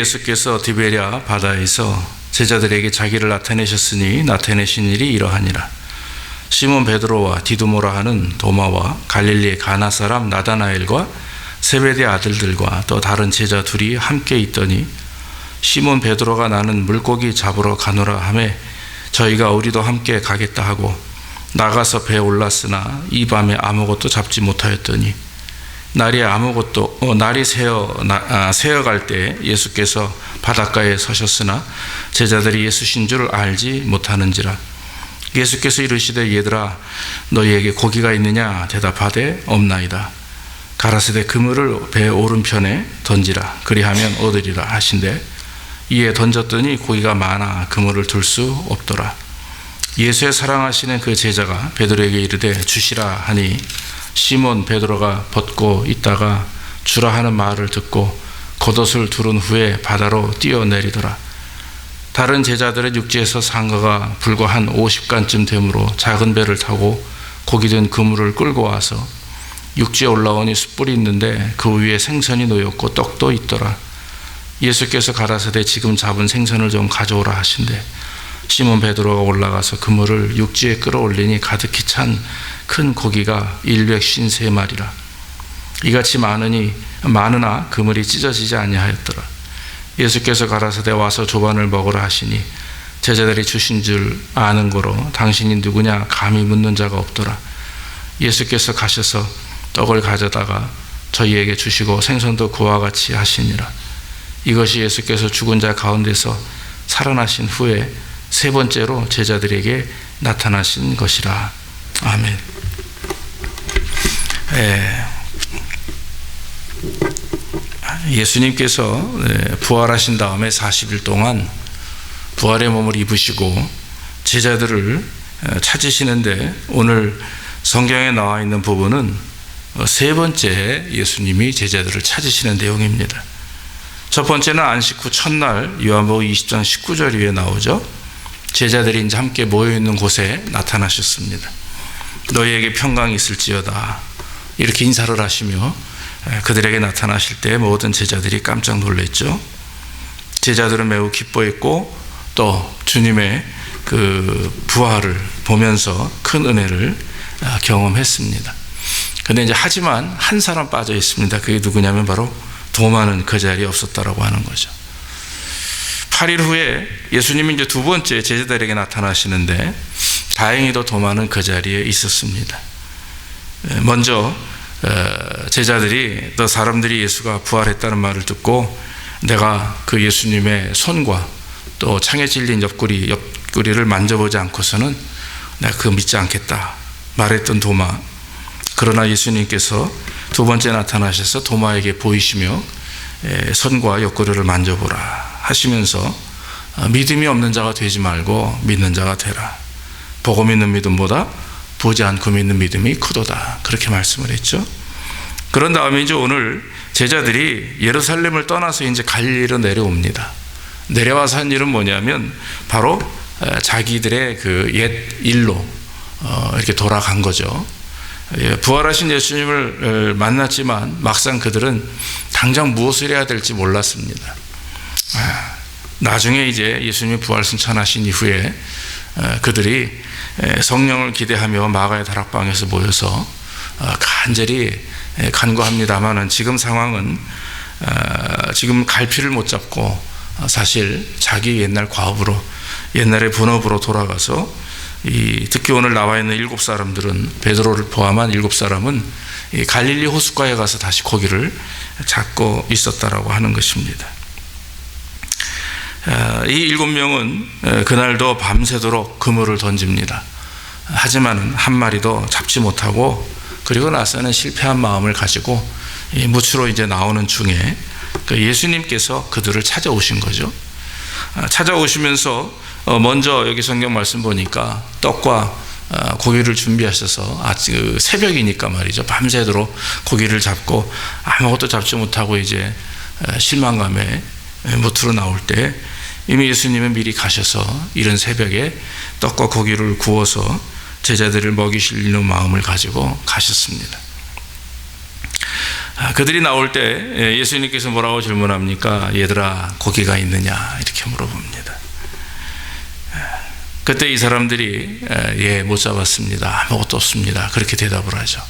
예수께서 디베랴 바다에서 제자들에게 자기를 나타내셨으니 나타내신 일이 이러하니라. 시몬 베드로와 디두모라 하는 도마와 갈릴리의 가나 사람 나다나엘과 세베대 아들들과 또 다른 제자 둘이 함께 있더니 시몬 베드로가 나는 물고기 잡으러 가노라 하매 저희가 우리도 함께 가겠다 하고 나가서 배에 올랐으나 이 밤에 아무것도 잡지 못하였더니 날이 새어갈 때 예수께서 바닷가에 서셨으나 제자들이 예수신 줄 알지 못하는지라. 예수께서 이르시되 얘들아 너희에게 고기가 있느냐 대답하되 없나이다. 가라사대 그물을 배 오른편에 던지라 그리하면 얻으리라 하신대 이에 던졌더니 고기가 많아 그물을 둘 수 없더라. 예수의 사랑하시는 그 제자가 베드로에게 이르되 주시라 하니 시몬 베드로가 벗고 있다가 주라 하는 말을 듣고 겉옷을 두른 후에 바다로 뛰어내리더라. 다른 제자들은 육지에서 상거가 불과 한 50간쯤 되므로 작은 배를 타고 고기 든 그물을 끌고 와서 육지에 올라오니 숯불이 있는데 그 위에 생선이 놓였고 떡도 있더라. 예수께서 가라사대 지금 잡은 생선을 좀 가져오라 하신대 시몬 베드로가 올라가서 그물을 육지에 끌어올리니 가득히 찬 큰 고기가 153마리라. 이같이 많으나 그물이 찢어지지 아니하였더라. 예수께서 가라사대 와서 조반을 먹으라 하시니 제자들이 주신 줄 아는 거로 당신이 누구냐 감히 묻는 자가 없더라. 예수께서 가셔서 떡을 가져다가 저희에게 주시고 생선도 그와 같이 하시니라. 이것이 예수께서 죽은 자 가운데서 살아나신 후에 세 번째로 제자들에게 나타나신 것이라. 아멘. 예수님께서 부활하신 다음에 40일 동안 부활의 몸을 입으시고 제자들을 찾으시는데 오늘 성경에 나와 있는 부분은 세 번째 예수님이 제자들을 찾으시는 내용입니다. 첫 번째는 안식 후 첫날 요한복음 20장 19절 위에 나오죠. 제자들이 이제 함께 모여있는 곳에 나타나셨습니다. 너희에게 평강이 있을지어다 이렇게 인사를 하시며 그들에게 나타나실 때 모든 제자들이 깜짝 놀랐죠. 제자들은 매우 기뻐했고 또 주님의 그 부활을 보면서 큰 은혜를 경험했습니다. 근데 이제 하지만 한 사람 빠져 있습니다. 그게 누구냐면 바로 도마는 그 자리에 없었다라고 하는 거죠. 8일 후에 예수님이 이제 두 번째 제자들에게 나타나시는데 다행히도 도마는 그 자리에 있었습니다. 먼저 제자들이 또 사람들이 예수가 부활했다는 말을 듣고 내가 그 예수님의 손과 또 창에 찔린 옆구리를 만져보지 않고서는 내가 그거 믿지 않겠다 말했던 도마. 그러나 예수님께서 두 번째 나타나셔서 도마에게 보이시며 손과 옆구리를 만져보라 하시면서 믿음이 없는 자가 되지 말고 믿는 자가 되라. 보고 믿는 믿음보다 보지 않고 믿는 믿음이 크도다. 그렇게 말씀을 했죠. 그런 다음에 이제 오늘 제자들이 예루살렘을 떠나서 이제 갈릴리로 내려옵니다. 내려와서 한 일은 뭐냐면 바로 자기들의 그 옛 일로 이렇게 돌아간 거죠. 부활하신 예수님을 만났지만 막상 그들은 당장 무엇을 해야 될지 몰랐습니다. 나중에 이제 예수님이 부활 승천하신 이후에 그들이 성령을 기대하며 마가의 다락방에서 모여서 간절히 간구합니다만은 지금 상황은 지금 갈피를 못 잡고 사실 자기 옛날 과업으로 옛날의 본업으로 돌아가서 특히 오늘 나와 있는 7사람들은 베드로를 포함한 7사람은 갈릴리 호숫가에 가서 다시 고기를 잡고 있었다라고 하는 것입니다. 이 7명은 그날도 밤새도록 그물을 던집니다. 하지만 한 마리도 잡지 못하고 그리고 나서는 실패한 마음을 가지고 무추로 이제 나오는 중에 예수님께서 그들을 찾아오신 거죠. 찾아오시면서 먼저 여기 성경 말씀 보니까 떡과 고기를 준비하셔서 새벽이니까 말이죠. 밤새도록 고기를 잡고 아무것도 잡지 못하고 이제 실망감에 무트로 나올 때 이미 예수님은 미리 가셔서 이른 새벽에 떡과 고기를 구워서 제자들을 먹이시려는 마음을 가지고 가셨습니다. 그들이 나올 때 예수님께서 뭐라고 질문합니까? 얘들아, 고기가 있느냐? 이렇게 물어봅니다. 그때 이 사람들이 예, 못 잡았습니다. 아무것도 없습니다. 그렇게 대답을 하죠.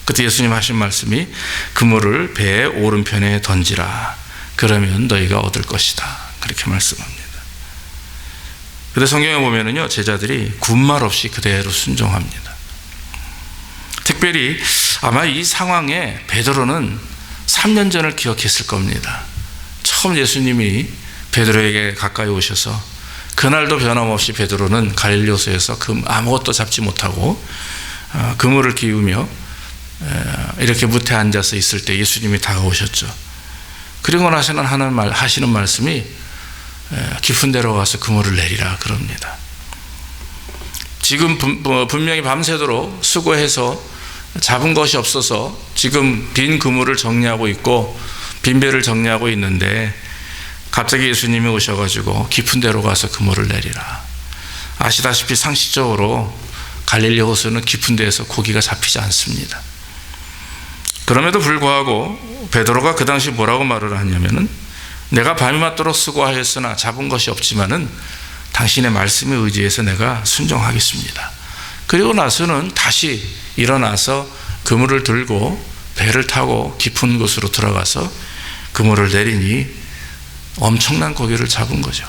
그때 예수님 하신 말씀이 그물을 배의 오른편에 던지라. 그러면 너희가 얻을 것이다. 그렇게 말씀합니다. 근데 성경에 보면은요, 제자들이 군말 없이 그대로 순종합니다. 특별히 아마 이 상황에 베드로는 3년 전을 기억했을 겁니다. 처음 예수님이 베드로에게 가까이 오셔서 그날도 변함없이 베드로는 갈릴리 호수에서 아무것도 잡지 못하고 그물을 기우며 이렇게 무태 앉아서 있을 때 예수님이 다가오셨죠. 그리고 나서는 하시는 말씀이 깊은 데로 가서 그물을 내리라 그럽니다. 지금 분명히 밤새도록 수고해서 잡은 것이 없어서 지금 빈 그물을 정리하고 있고 빈 배를 정리하고 있는데 갑자기 예수님이 오셔가지고 깊은 데로 가서 그물을 내리라. 아시다시피 상식적으로 갈릴리 호수는 깊은 데에서 고기가 잡히지 않습니다. 그럼에도 불구하고 베드로가 그 당시 뭐라고 말을 하냐면은 내가 밤이 맞도록 수고하였으나 잡은 것이 없지만은 당신의 말씀에 의지해서 내가 순종하겠습니다. 그리고 나서는 다시 일어나서 그물을 들고 배를 타고 깊은 곳으로 들어가서 그물을 내리니 엄청난 고기를 잡은 거죠.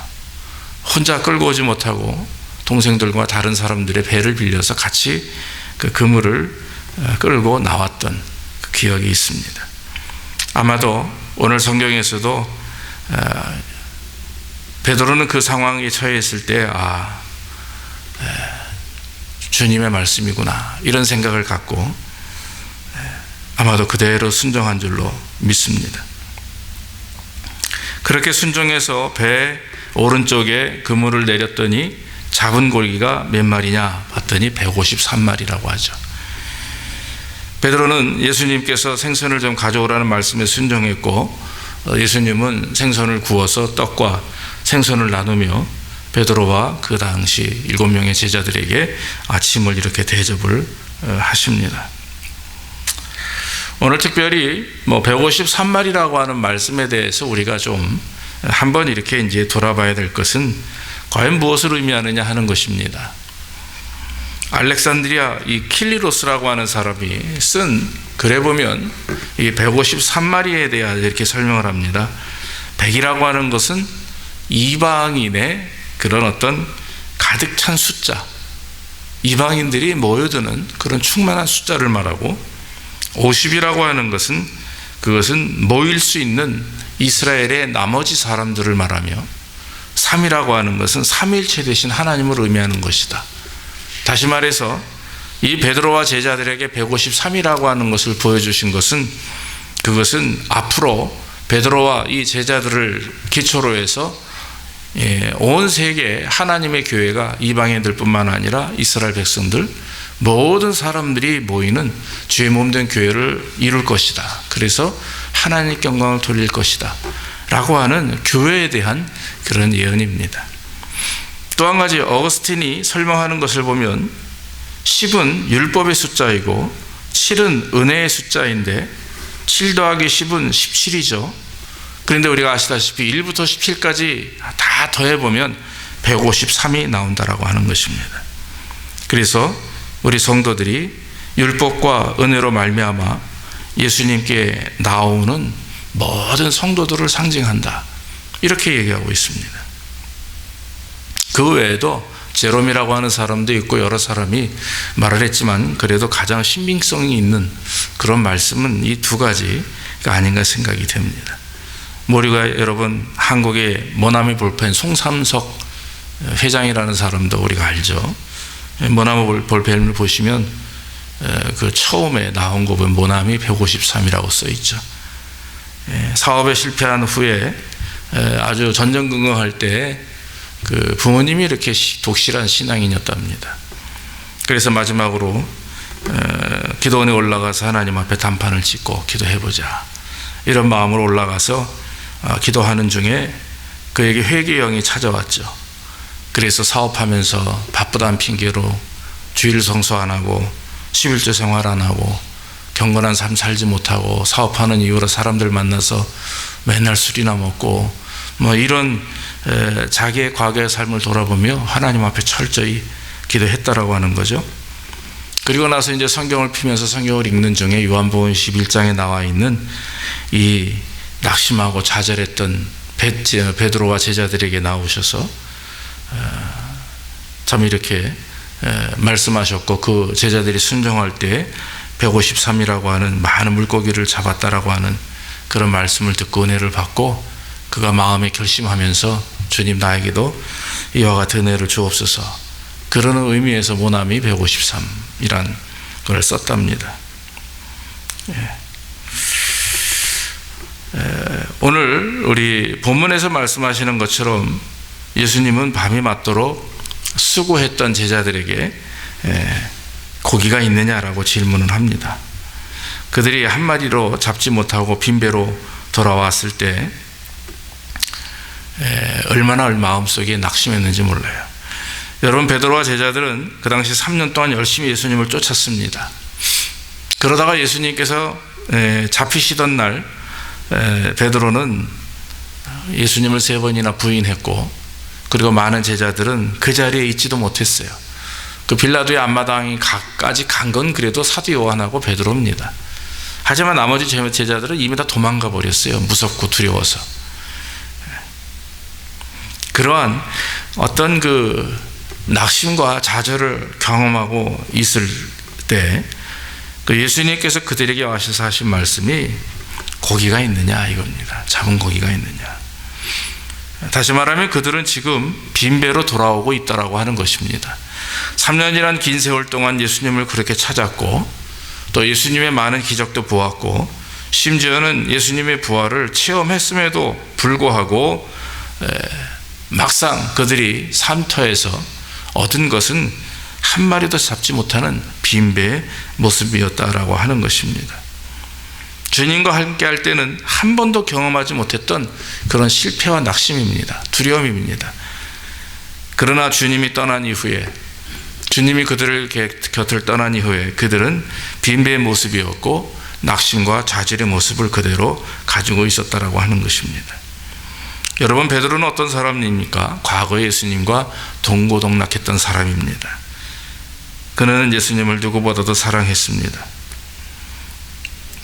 혼자 끌고 오지 못하고 동생들과 다른 사람들의 배를 빌려서 같이 그 그물을 끌고 나왔던 그 기억이 있습니다. 아마도 오늘 성경에서도 베드로는 그 상황에 처해 있을 때 주님의 말씀이구나 이런 생각을 갖고 아마도 그대로 순종한 줄로 믿습니다. 그렇게 순종해서 배 오른쪽에 그물을 내렸더니 잡은 고기가 몇 마리냐 봤더니 153마리라고 하죠. 베드로는 예수님께서 생선을 좀 가져오라는 말씀에 순종했고 예수님은 생선을 구워서 떡과 생선을 나누며 베드로와 그 당시 7명의 제자들에게 아침을 이렇게 대접을 하십니다. 오늘 특별히 153마리라고 하는 말씀에 대해서 우리가 좀 한번 이렇게 이제 돌아봐야 될 것은 과연 무엇을 의미하느냐 하는 것입니다. 알렉산드리아 이 킬리로스라고 하는 사람이 쓴 글에 보면 이 153마리에 대해 이렇게 설명을 합니다. 100이라고 하는 것은 이방인의 그런 어떤 가득 찬 숫자, 이방인들이 모여드는 그런 충만한 숫자를 말하고 50이라고 하는 것은 그것은 모일 수 있는 이스라엘의 나머지 사람들을 말하며 3이라고 하는 것은 삼위일체 되신 하나님을 의미하는 것이다. 다시 말해서 이 베드로와 제자들에게 153이라고 하는 것을 보여주신 것은 그것은 앞으로 베드로와 이 제자들을 기초로 해서 온 세계 하나님의 교회가 이방인들 뿐만 아니라 이스라엘 백성들 모든 사람들이 모이는 주의 몸된 교회를 이룰 것이다. 그래서 하나님께 영광을 돌릴 것이다 라고 하는 교회에 대한 그런 예언입니다. 또 한 가지 어거스틴이 설명하는 것을 보면 10은 율법의 숫자이고 7은 은혜의 숫자인데 7 더하기 10은 17이죠. 그런데 우리가 아시다시피 1부터 17까지 다 더해보면 153이 나온다라고 하는 것입니다. 그래서 우리 성도들이 율법과 은혜로 말미암아 예수님께 나오는 모든 성도들을 상징한다 이렇게 얘기하고 있습니다. 그 외에도 제롬이라고 하는 사람도 있고 여러 사람이 말을 했지만 그래도 가장 신빙성이 있는 그런 말씀은 이 두 가지가 아닌가 생각이 됩니다. 우리가 여러분 한국의 모나미 볼펜 송삼석 회장이라는 사람도 우리가 알죠. 모나미 볼펜을 보시면 그 처음에 나온 거 보면 모나미 153이라고 써 있죠. 사업에 실패한 후에 아주 전전긍긍할 때 그 부모님이 이렇게 독실한 신앙인이었답니다. 그래서 마지막으로 기도원에 올라가서 하나님 앞에 단판을 짓고 기도해보자 이런 마음으로 올라가서 기도하는 중에 그에게 회개의 영이 찾아왔죠. 그래서 사업하면서 바쁘다는 핑계로 주일 성수 안 하고 11조 생활 안 하고 경건한 삶 살지 못하고 사업하는 이유로 사람들 만나서 맨날 술이나 먹고 뭐 이런 자기의 과거의 삶을 돌아보며 하나님 앞에 철저히 기도했다라고 하는 거죠. 그리고 나서 이제 성경을 피면서 성경을 읽는 중에 요한복음 11장에 나와 있는 이 낙심하고 좌절했던 베드로와 제자들에게 나오셔서 참 이렇게 말씀하셨고, 그 제자들이 순종할 때 153이라고 하는 많은 물고기를 잡았다라고 하는 그런 말씀을 듣고 은혜를 받고, 그가 마음에 결심하면서 주님 나에게도 이와 같은 은혜를 주옵소서, 그런 의미에서 모나미 153이란 걸 썼답니다. 오늘 우리 본문에서 말씀하시는 것처럼 예수님은 밤이 맞도록 수고했던 제자들에게 고기가 있느냐라고 질문을 합니다. 그들이 한 마리로 잡지 못하고 빈배로 돌아왔을 때 얼마나 마음속에 낙심했는지 몰라요. 여러분, 베드로와 제자들은 그 당시 3년 동안 열심히 예수님을 쫓았습니다. 그러다가 예수님께서 잡히시던 날 베드로는 예수님을 3번이나 부인했고, 그리고 많은 제자들은 그 자리에 있지도 못했어요. 그 빌라도의 앞마당까지 간 건 그래도 사도 요한하고 베드로입니다. 하지만 나머지 제자들은 이미 다 도망가 버렸어요. 무섭고 두려워서. 그러한 어떤 그 낙심과 좌절을 경험하고 있을 때 그 예수님께서 그들에게 와셔서 하신 말씀이 고기가 있느냐 이겁니다. 잡은 고기가 있느냐. 다시 말하면 그들은 지금 빈배로 돌아오고 있다라고 하는 것입니다. 3년이란 긴 세월 동안 예수님을 그렇게 찾았고, 또 예수님의 많은 기적도 보았고, 심지어는 예수님의 부활을 체험했음에도 불구하고 막상 그들이 산터에서 얻은 것은 한 마리도 잡지 못하는 빈배의 모습이었다라고 하는 것입니다. 주님과 함께 할 때는 한 번도 경험하지 못했던 그런 실패와 낙심입니다. 두려움입니다. 그러나 주님이 떠난 이후에, 주님이 그들을 곁을 떠난 이후에 그들은 빈배의 모습이었고 낙심과 좌절의 모습을 그대로 가지고 있었다라고 하는 것입니다. 여러분, 베드로는 어떤 사람입니까? 과거에 예수님과 동고동락했던 사람입니다. 그는 예수님을 누구보다도 사랑했습니다.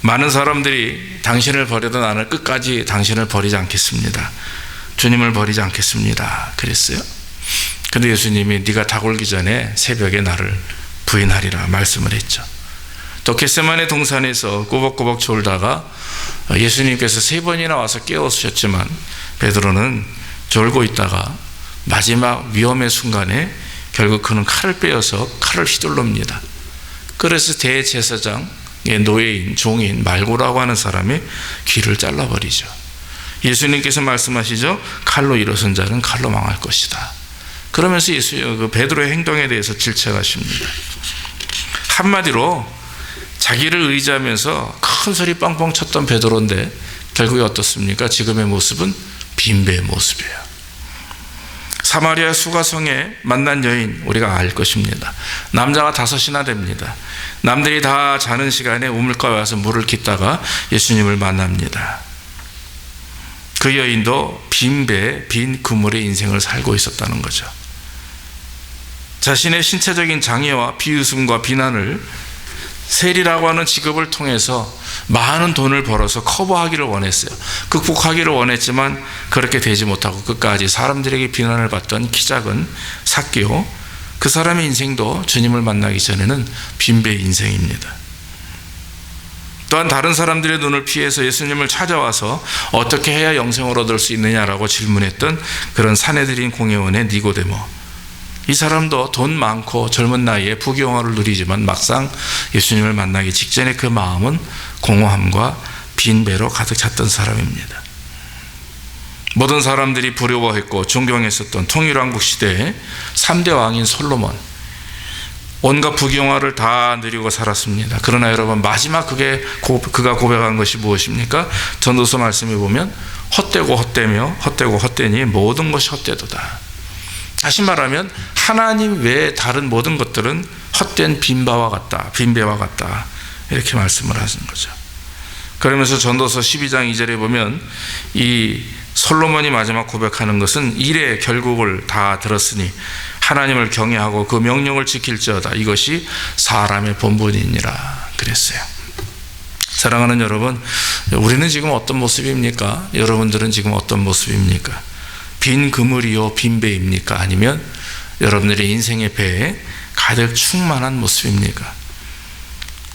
많은 사람들이 당신을 버려도 나는 끝까지 당신을 버리지 않겠습니다. 주님을 버리지 않겠습니다. 그랬어요. 근데 예수님이 네가 닭울기 전에 새벽에 나를 부인하리라 말씀을 했죠. 또 겟세마네 동산에서 꾸벅꾸벅 졸다가 예수님께서 3번이나 와서 깨우셨지만 베드로는 졸고 있다가 마지막 위험의 순간에 결국 그는 칼을 빼어서 칼을 휘둘릅니다. 그래서 대제사장의 노예인 종인 말고라고 하는 사람의 귀를 잘라버리죠. 예수님께서 말씀하시죠. 칼로 일어선 자는 칼로 망할 것이다. 그러면서 베드로의 행동에 대해서 질책하십니다. 한마디로 자기를 의지하면서 큰 소리 빵빵 쳤던 베드로인데 결국에 어떻습니까? 지금의 모습은 빈배의 모습이에요. 사마리아 수가성에 만난 여인, 우리가 알 것입니다. 남자가 5이나 됩니다. 남들이 다 자는 시간에 우물가에 와서 물을 깃다가 예수님을 만납니다. 그 여인도 빈배, 빈 그물의 인생을 살고 있었다는 거죠. 자신의 신체적인 장애와 비웃음과 비난을 세리라고 하는 직업을 통해서 많은 돈을 벌어서 커버하기를 원했어요. 극복하기를 원했지만 그렇게 되지 못하고 끝까지 사람들에게 비난을 받던 키 작은 삭개오, 그 사람의 인생도 주님을 만나기 전에는 빈배의 인생입니다. 또한 다른 사람들의 눈을 피해서 예수님을 찾아와서 어떻게 해야 영생을 얻을 수 있느냐라고 질문했던 그런 사내들인 공회원의 니고데모, 이 사람도 돈 많고 젊은 나이에 부귀영화를 누리지만 막상 예수님을 만나기 직전에 그 마음은 공허함과 빈배로 가득 찼던 사람입니다. 모든 사람들이 부러워했고 존경했었던 통일왕국 시대의 3대 왕인 솔로몬, 온갖 부귀영화를 다 누리고 살았습니다. 그러나 여러분, 마지막 그가 고백한 것이 무엇입니까? 전도서 말씀에 보면 헛되고 헛되며 헛되고 헛되니 모든 것이 헛되도다. 다시 말하면 하나님 외에 다른 모든 것들은 헛된 빈배와 같다 이렇게 말씀을 하신 거죠. 그러면서 전도서 12장 2절에 보면 이 솔로몬이 마지막 고백하는 것은 일의 결국을 다 들었으니 하나님을 경외하고 그 명령을 지킬지어다. 이것이 사람의 본분이니라 그랬어요. 사랑하는 여러분, 우리는 지금 어떤 모습입니까? 여러분들은 지금 어떤 모습입니까? 빈 그물이요 빈 배입니까? 아니면 여러분들의 인생의 배에 가득 충만한 모습입니까?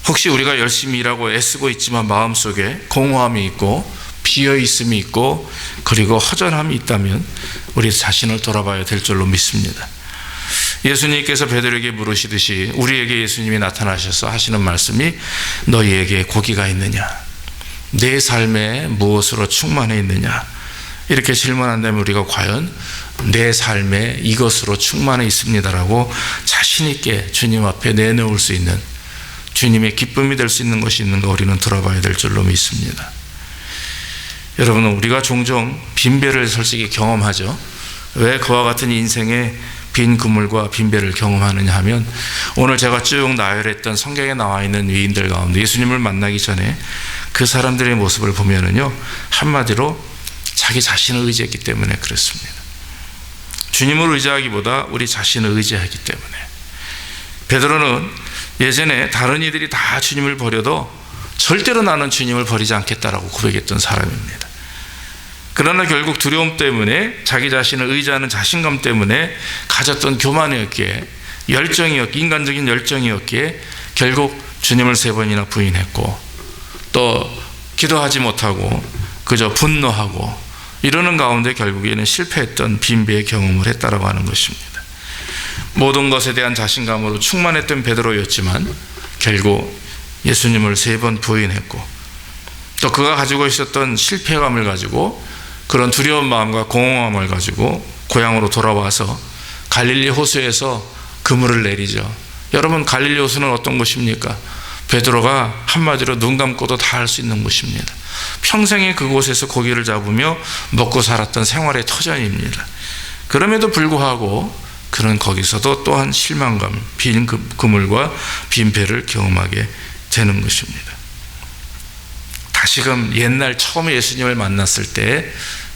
혹시 우리가 열심히 일하고 애쓰고 있지만 마음속에 공허함이 있고 비어있음이 있고 그리고 허전함이 있다면 우리 자신을 돌아봐야 될 줄로 믿습니다. 예수님께서 베드로에게 물으시듯이 우리에게 예수님이 나타나셔서 하시는 말씀이 너희에게 고기가 있느냐? 내 삶에 무엇으로 충만해 있느냐? 이렇게 질문한다면 우리가 과연 내 삶에 이것으로 충만해 있습니다라고 자신 있게 주님 앞에 내놓을 수 있는, 주님의 기쁨이 될 수 있는 것이 있는가 우리는 들어봐야 될 줄로 믿습니다. 여러분, 우리가 종종 빈배를 솔직히 경험하죠. 왜 그와 같은 인생의 빈 그물과 빈 배를 경험하느냐 하면, 오늘 제가 쭉 나열했던 성경에 나와 있는 위인들 가운데 예수님을 만나기 전에 그 사람들의 모습을 보면은요, 한마디로 자기 자신을 의지했기 때문에 그렇습니다. 주님을 의지하기보다 우리 자신을 의지하기 때문에. 베드로는 예전에 다른 이들이 다 주님을 버려도 절대로 나는 주님을 버리지 않겠다라고 고백했던 사람입니다. 그러나 결국 두려움 때문에, 자기 자신을 의지하는 자신감 때문에 가졌던 교만이었기에, 열정이었기에, 인간적인 열정이었기에 결국 주님을 3번이나 부인했고, 또 기도하지 못하고 그저 분노하고 이러는 가운데 결국에는 실패했던 빈배의 경험을 했다라고 하는 것입니다. 모든 것에 대한 자신감으로 충만했던 베드로였지만 결국 예수님을 3번 부인했고, 또 그가 가지고 있었던 실패감을 가지고, 그런 두려운 마음과 공허함을 가지고 고향으로 돌아와서 갈릴리 호수에서 그물을 내리죠. 여러분, 갈릴리 호수는 어떤 곳입니까? 베드로가 한마디로 눈 감고도 다 할 수 있는 곳입니다. 평생에 그곳에서 고기를 잡으며 먹고 살았던 생활의 터전입니다. 그럼에도 불구하고 그는 거기서도 또한 실망감, 빈 그물과 빈 배를 경험하게 되는 것입니다. 다시금 옛날 처음에 예수님을 만났을 때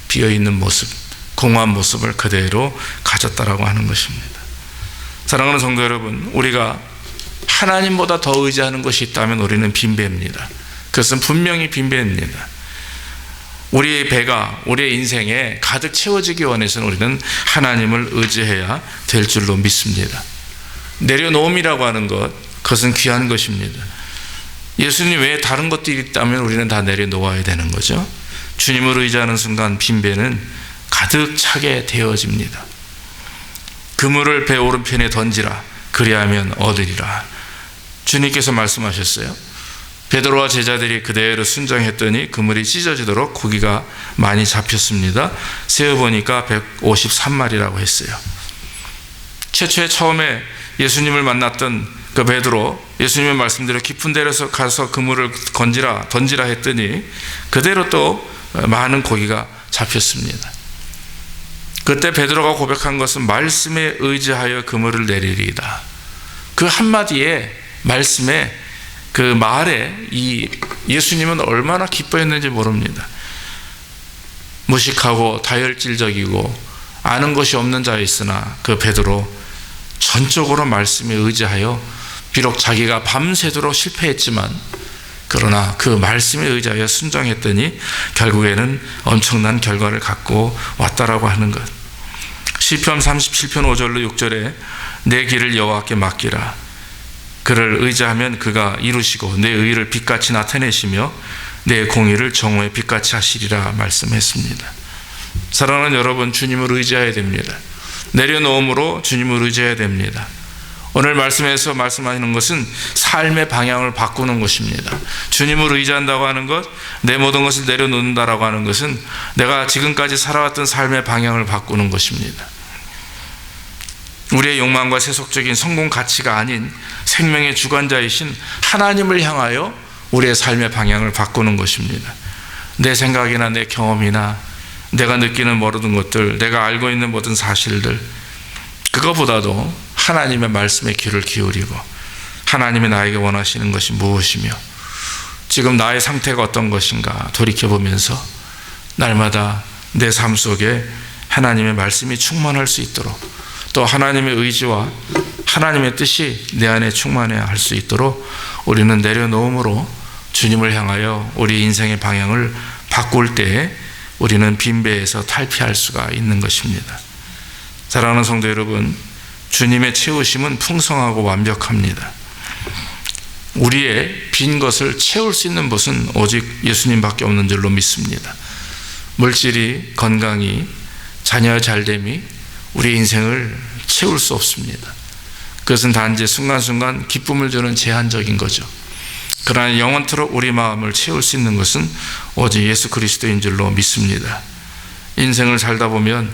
비어있는 모습, 공허한 모습을 그대로 가졌다라고 하는 것입니다. 사랑하는 성도 여러분, 우리가 하나님보다 더 의지하는 것이 있다면 우리는 빈배입니다. 그것은 분명히 빈배입니다. 우리의 배가 우리의 인생에 가득 채워지기 원해서는 우리는 하나님을 의지해야 될 줄로 믿습니다. 내려놓음이라고 하는 것, 그것은 귀한 것입니다. 예수님 외에 다른 것들이 있다면 우리는 다 내려놓아야 되는 거죠. 주님을 의지하는 순간 빈배는 가득 차게 되어집니다. 그물을 배 오른편에 던지라, 그리하면 얻으리라. 주님께서 말씀하셨어요. 베드로와 제자들이 그대로 순종했더니 그물이 찢어지도록 고기가 많이 잡혔습니다. 세어보니까 153마리라고 했어요. 최초에 처음에 예수님을 만났던 그 베드로, 예수님의 말씀대로 깊은 데서 가서 그물을 던지라 했더니 그대로 또 많은 고기가 잡혔습니다. 그때 베드로가 고백한 것은 말씀에 의지하여 그물을 내리리이다. 그 한마디에, 말씀에, 그 말에 이 예수님은 얼마나 기뻐했는지 모릅니다. 무식하고 다혈질적이고 아는 것이 없는 자였으나 그 베드로 전적으로 말씀에 의지하여, 비록 자기가 밤새도록 실패했지만 그러나 그 말씀에 의지하여 순종했더니 결국에는 엄청난 결과를 갖고 왔다라고 하는 것. 시편 37편 5절로 6절에 내 길을 여호와께 맡기라. 그를 의지하면 그가 이루시고 내 의를 빛같이 나타내시며 내 공의를 정오의 빛같이 하시리라 말씀했습니다. 사랑하는 여러분, 주님을 의지해야 됩니다. 내려놓음으로 주님을 의지해야 됩니다. 오늘 말씀에서 말씀하시는 것은 삶의 방향을 바꾸는 것입니다. 주님을 의지한다고 하는 것, 내 모든 것을 내려놓는다라고 하는 것은 내가 지금까지 살아왔던 삶의 방향을 바꾸는 것입니다. 우리의 욕망과 세속적인 성공 가치가 아닌 생명의 주관자이신 하나님을 향하여 우리의 삶의 방향을 바꾸는 것입니다. 내 생각이나 내 경험이나 내가 느끼는 모든 것들, 내가 알고 있는 모든 사실들, 그거보다도 하나님의 말씀에 귀를 기울이고 하나님이 나에게 원하시는 것이 무엇이며 지금 나의 상태가 어떤 것인가 돌이켜보면서 날마다 내 삶 속에 하나님의 말씀이 충만할 수 있도록, 또 하나님의 의지와 하나님의 뜻이 내 안에 충만해야 할 수 있도록 우리는 내려놓음으로 주님을 향하여 우리 인생의 방향을 바꿀 때에 우리는 빈배에서 탈피할 수가 있는 것입니다. 사랑하는 성도 여러분, 주님의 채우심은 풍성하고 완벽합니다. 우리의 빈 것을 채울 수 있는 것은 오직 예수님밖에 없는 줄로 믿습니다. 물질이, 건강이, 자녀의 잘됨이 우리 인생을 채울 수 없습니다. 그것은 단지 순간순간 기쁨을 주는 제한적인 거죠. 그러나 영원토록 우리 마음을 채울 수 있는 것은 오직 예수 그리스도인 줄로 믿습니다. 인생을 살다 보면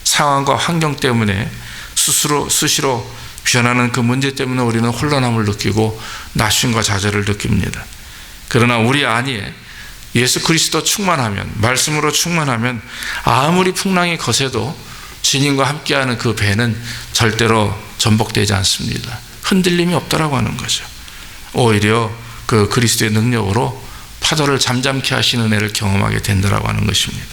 상황과 환경 때문에 수시로 변하는 그 문제 때문에 우리는 혼란함을 느끼고 나심과 좌절을 느낍니다. 그러나 우리 안에 예수 그리스도 충만하면, 말씀으로 충만하면 아무리 풍랑이 거세도 주님과 함께하는 그 배는 절대로 전복되지 않습니다. 흔들림이 없다라고 하는 거죠. 오히려 그 그리스도의 능력으로 파도를 잠잠케 하시는 은혜를 경험하게 된다라고 하는 것입니다.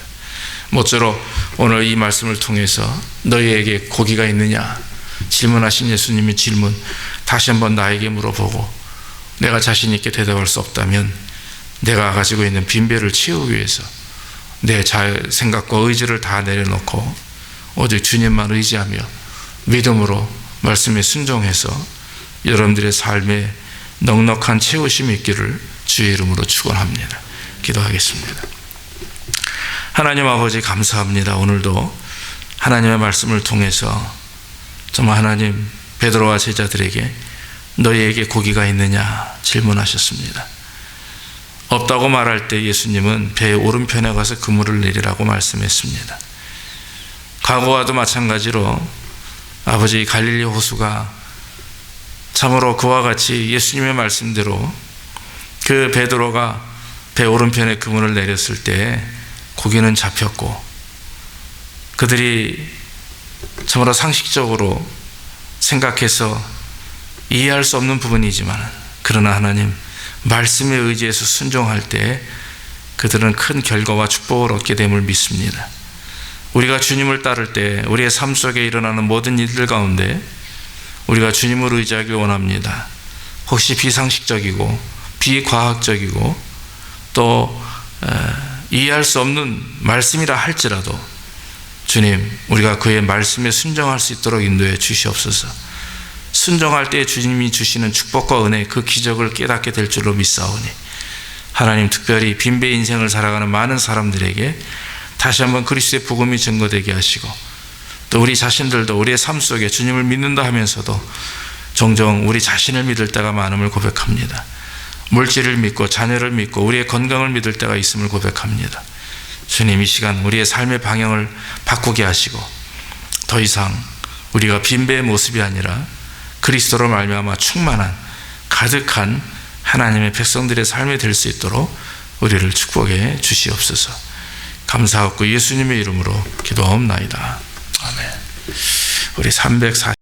모쪼록 오늘 이 말씀을 통해서 너희에게 고기가 있느냐 질문하신 예수님의 질문 다시 한번 나에게 물어보고, 내가 자신 있게 대답할 수 없다면 내가 가지고 있는 빈배를 채우기 위해서 내 생각과 의지를 다 내려놓고 오직 주님만 의지하며 믿음으로 말씀에 순종해서 여러분들의 삶에 넉넉한 채우심이 있기를 주의 이름으로 축원합니다. 기도하겠습니다. 하나님 아버지, 감사합니다. 오늘도 하나님의 말씀을 통해서 정말 하나님, 베드로와 제자들에게 너희에게 고기가 있느냐 질문하셨습니다. 없다고 말할 때 예수님은 배의 오른편에 가서 그물을 내리라고 말씀했습니다. 과거와도 마찬가지로 아버지, 갈릴리 호수가 참으로 그와 같이 예수님의 말씀대로 그 베드로가 배 오른편에 그물을 내렸을 때 고기는 잡혔고, 그들이 참으로 상식적으로 생각해서 이해할 수 없는 부분이지만, 그러나 하나님 말씀에 의지해서 순종할 때 그들은 큰 결과와 축복을 얻게 됨을 믿습니다. 우리가 주님을 따를 때 우리의 삶 속에 일어나는 모든 일들 가운데 우리가 주님을 의지하기 원합니다. 혹시 비상식적이고 비과학적이고 또 이해할 수 없는 말씀이라 할지라도 주님, 우리가 그의 말씀에 순종할 수 있도록 인도해 주시옵소서. 순종할 때 주님이 주시는 축복과 은혜, 그 기적을 깨닫게 될 줄로 믿사오니 하나님, 특별히 빈배 인생을 살아가는 많은 사람들에게 다시 한번 그리스도의 복음이 증거되게 하시고, 또 우리 자신들도 우리의 삶 속에 주님을 믿는다 하면서도 종종 우리 자신을 믿을 때가 많음을 고백합니다. 물질을 믿고 자녀를 믿고 우리의 건강을 믿을 때가 있음을 고백합니다. 주님, 이 시간 우리의 삶의 방향을 바꾸게 하시고 더 이상 우리가 빈배의 모습이 아니라 그리스도로 말미암아 충만한 가득한 하나님의 백성들의 삶이 될 수 있도록 우리를 축복해 주시옵소서. 감사하고 예수님의 이름으로 기도하옵나이다. 아멘. 우리 340